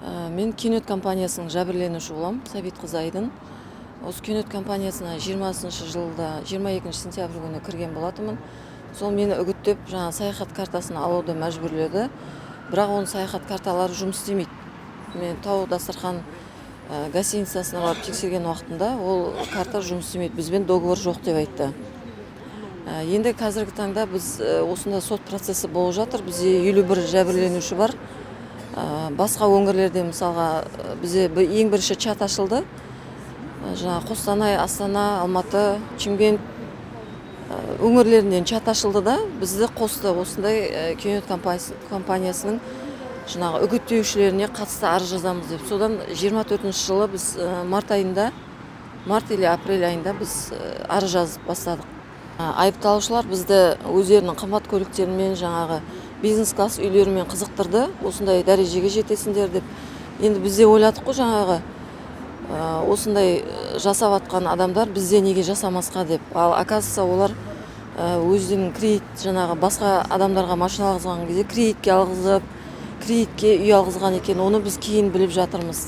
Мен Кенет компаниясының жәбірленуші болам, Сәбит қызы Айдын. Осы Кенет компаниясына 20 жылда 22 сентябрь күні кірген болатымын. Сол мені үгіттеп, жаңа саяхат картасын алуды мәжбүрледі. Бірақ оның саяхат карталары жұмыс істемейді. Мен Тау Дастархан гостиницасына барып тексерген уақытында ол карта жұмыс істемейді, бізбен договор жоқ деп айтты. Енді қазіргі таңда біз осында сот процесі болып жатыр. Бізде 51 жәбірленуші бар. Басқа өңірлерде мысалға бізде ең бірінші чат ашылды. Жаңа Қостанай, Астана, Алматы, Чимгент өңірлерінен чат ашылды да, бізді қосты. Осындай Кенет компаниясының жаңағы үгіттеушілеріне қатысты арыз жазамыз деп. Содан 24 жылы біз март или апрель айында біз арыз жазып бастадық. Айыпталушылар бізді өздерінің қымбат көліктерімен, жаңағы бизнес-класс үйлерімен қызықтырды. Осындай дәрежеге жетесіңдер деп. Енді бізде ойладық қой, жаңағы осындай жасап атқан адамдар бізде неге жасамасқа деп. Ал оказывается олар өздерінің кредит, жаңағы басқа адамдарға машина алғызған кезде кредитке алғызып, кредитке үй алғызған екен. Оны біз кейін біліп жатырмыз.